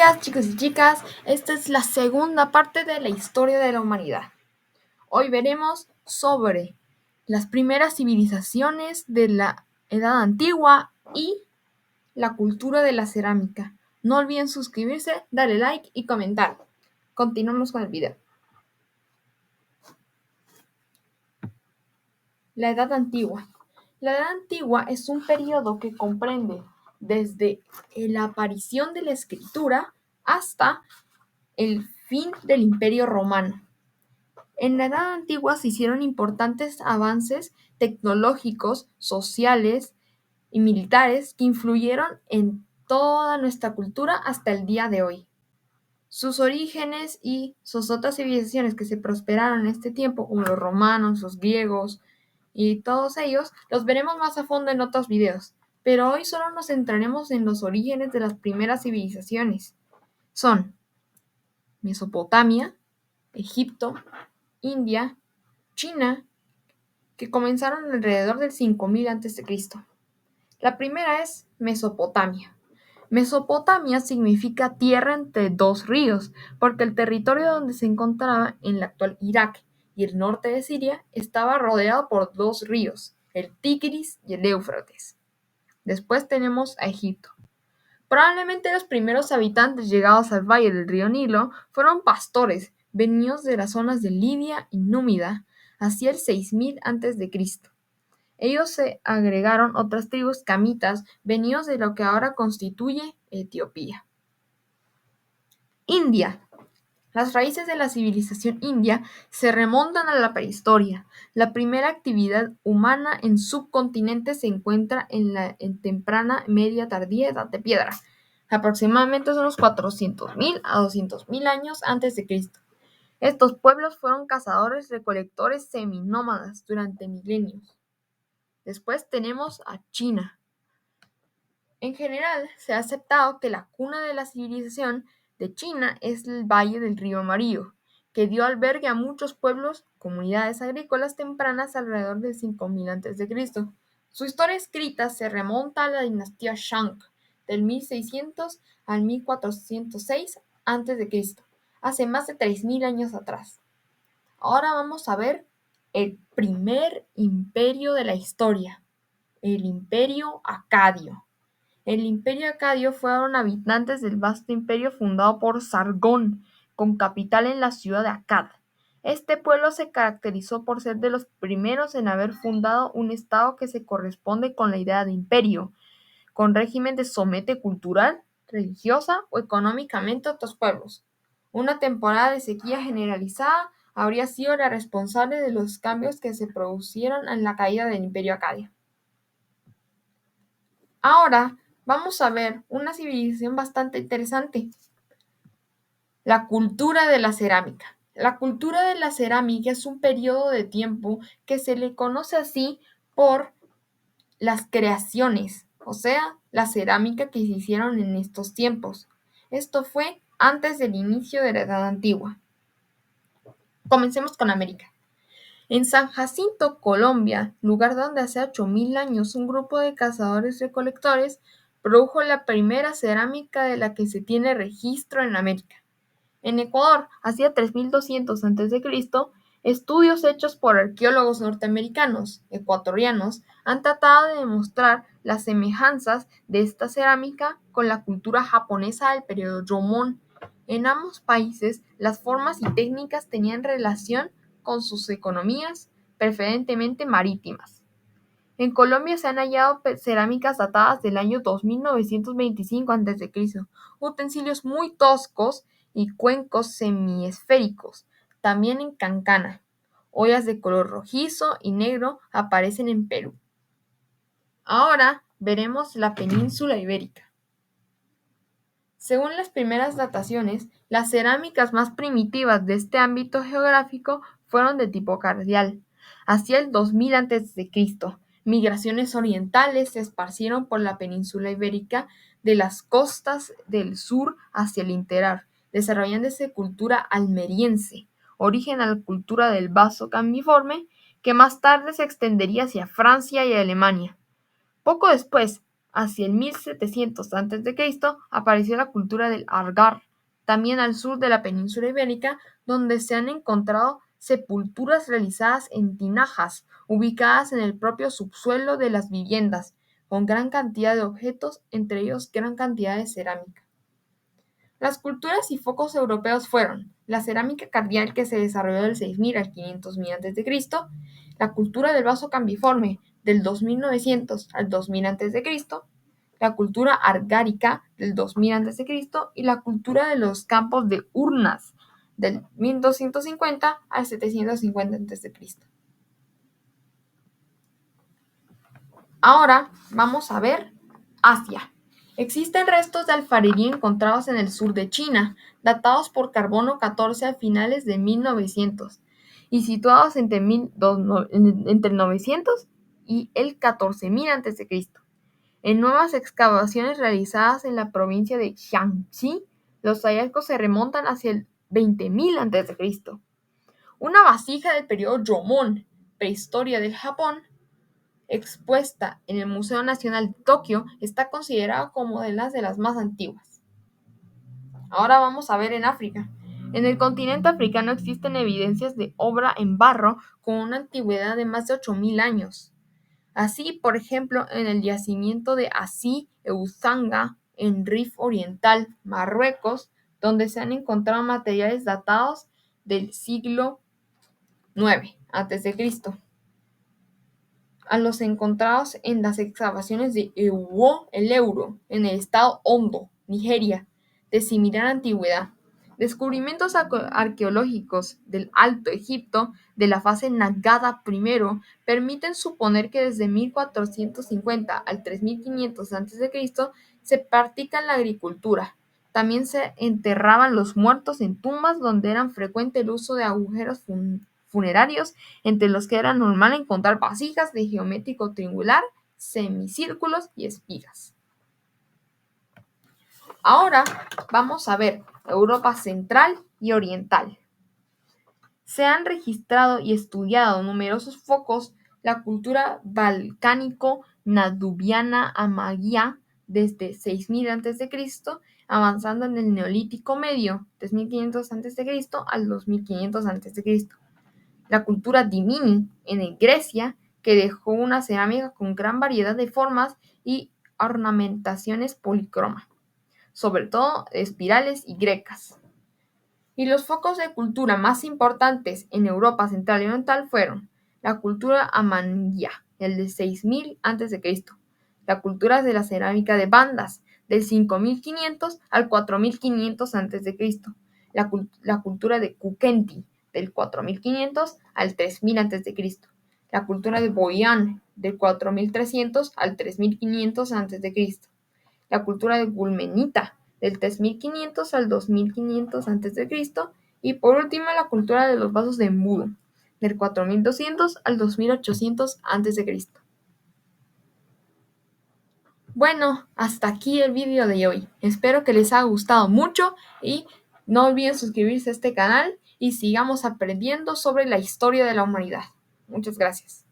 días, chicos y chicas. Esta es la segunda parte de la historia de la humanidad. Hoy veremos sobre las primeras civilizaciones de la Edad Antigua y la cultura de la cerámica. No olviden suscribirse, darle like y comentar. Continuamos con el video. La Edad Antigua. La Edad Antigua es un periodo que comprende desde la aparición de la escritura hasta el fin del Imperio Romano. En la Edad Antigua se hicieron importantes avances tecnológicos, sociales y militares que influyeron en toda nuestra cultura hasta el día de hoy. Sus orígenes y sus otras civilizaciones que se prosperaron en este tiempo, como los romanos, los griegos y todos ellos, los veremos más a fondo en otros videos. Pero hoy solo nos centraremos en los orígenes de las primeras civilizaciones. Son Mesopotamia, Egipto, India, China, que comenzaron alrededor del 5000 a.C. La primera es Mesopotamia. Mesopotamia significa tierra entre dos ríos, porque el territorio donde se encontraba en el actual Irak y el norte de Siria estaba rodeado por dos ríos, el Tigris y el Éufrates. Después tenemos a Egipto. Probablemente los primeros habitantes llegados al valle del río Nilo fueron pastores venidos de las zonas de Libia y Númida hacia el 6000 a.C. Ellos se agregaron otras tribus camitas venidos de lo que ahora constituye Etiopía. India. Las raíces de la civilización india se remontan a la prehistoria. La primera actividad humana en subcontinente se encuentra en la temprana media tardía edad de piedra, aproximadamente unos 400.000 a 200.000 años antes de Cristo. Estos pueblos fueron cazadores-recolectores seminómadas durante milenios. Después tenemos a China. En general, se ha aceptado que la cuna de la civilización de China es el Valle del Río Amarillo, que dio albergue a muchos pueblos, comunidades agrícolas tempranas alrededor del 5000 a.C. Su historia escrita se remonta a la dinastía Shang, del 1600 al 1406 a.C., hace más de 3000 años atrás. Ahora vamos a ver el primer imperio de la historia, el Imperio Acadio. El Imperio Acadio fueron habitantes del vasto imperio fundado por Sargón, con capital en la ciudad de Akkad. Este pueblo se caracterizó por ser de los primeros en haber fundado un estado que se corresponde con la idea de imperio, con régimen de somete cultural, religiosa o económicamente a otros pueblos. Una temporada de sequía generalizada habría sido la responsable de los cambios que se produjeron en la caída del Imperio Acadio. Ahora vamos a ver una civilización bastante interesante, la cultura de la cerámica. La cultura de la cerámica es un periodo de tiempo que se le conoce así por las creaciones, o sea, la cerámica que se hicieron en estos tiempos. Esto fue antes del inicio de la Edad Antigua. Comencemos con América. En San Jacinto, Colombia, lugar donde hace 8000 años un grupo de cazadores-recolectores produjo la primera cerámica de la que se tiene registro en América. En Ecuador, hacia 3200 a.C., estudios hechos por arqueólogos norteamericanos, ecuatorianos, han tratado de demostrar las semejanzas de esta cerámica con la cultura japonesa del periodo Jomon. En ambos países, las formas y técnicas tenían relación con sus economías, preferentemente marítimas. En Colombia se han hallado cerámicas datadas del año 2925 a.C., utensilios muy toscos y cuencos semiesféricos. También en Cancana, ollas de color rojizo y negro aparecen en Perú. Ahora veremos la península ibérica. Según las primeras dataciones, las cerámicas más primitivas de este ámbito geográfico fueron de tipo cardial, hacia el 2000 a.C. Migraciones orientales se esparcieron por la península ibérica de las costas del sur hacia el interior, desarrollándose cultura almeriense, origen a la cultura del vaso cambiforme, que más tarde se extendería hacia Francia y Alemania. Poco después, Hacia el 1700 a.C. apareció la cultura del Argar, también al sur de la península ibérica, donde se han encontrado sepulturas realizadas en tinajas, ubicadas en el propio subsuelo de las viviendas, con gran cantidad de objetos, entre ellos gran cantidad de cerámica. Las culturas y focos europeos fueron la cerámica cardial, que se desarrolló del 6000 al 500.000 a.C., la cultura del vaso cambiforme del 2900 al 2000 a.C., la cultura argárica del 2000 a.C. y la cultura de los campos de urnas del 1250 al 750 a.C. Ahora vamos a ver Asia. Existen restos de alfarería encontrados en el sur de China, datados por carbono 14 a finales de 1900 y situados entre el 900 y el 14.000 a.C. En nuevas excavaciones realizadas en la provincia de Jiangxi, los hallazgos se remontan hacia el 20.000 a.C. Una vasija del periodo Jōmon, prehistoria del Japón, expuesta en el Museo Nacional de Tokio, está considerada como de las más antiguas. Ahora vamos a ver en África. En el continente africano existen evidencias de obra en barro con una antigüedad de más de 8.000 años. Así, por ejemplo, en el yacimiento de Assi Eusanga, en Rif Oriental, Marruecos, donde se han encontrado materiales datados del siglo IX a.C., a los encontrados en las excavaciones de Ewo el Euro, en el estado Ondo, Nigeria, de similar antigüedad. Descubrimientos arqueológicos del Alto Egipto de la fase Nagada I permiten suponer que desde 1450 al 3500 a.C. se practica la agricultura. También se enterraban los muertos en tumbas, donde era frecuente el uso de agujeros funerarios, entre los que era normal encontrar vasijas de geométrico triangular, semicírculos y espigas. Ahora vamos a ver Europa Central y Oriental. Se han registrado y estudiado numerosos focos la cultura balcánico-nanubiana amaguia desde 6000 a.C., avanzando en el Neolítico Medio, 3500 a.C. al 2500 a.C. La cultura Dimini en Grecia, que dejó una cerámica con gran variedad de formas y ornamentaciones polícromas, sobre todo espirales y grecas. Y los focos de cultura más importantes en Europa Central y Oriental fueron la cultura amanguia, el de 6000 a.C., la cultura de la cerámica de bandas, del 5500 al 4500 a.C., la cultura de Kukenti, del 4500 al 3000 a.C., la cultura de Boyan, del 4300 al 3500 a.C., la cultura de Gulmenita, del 3500 al 2500 a.C., y por último la cultura de los vasos de embudo, del 4200 al 2800 a.C. Bueno, hasta aquí el vídeo de hoy. Espero que les haya gustado mucho y no olviden suscribirse a este canal y sigamos aprendiendo sobre la historia de la humanidad. Muchas gracias.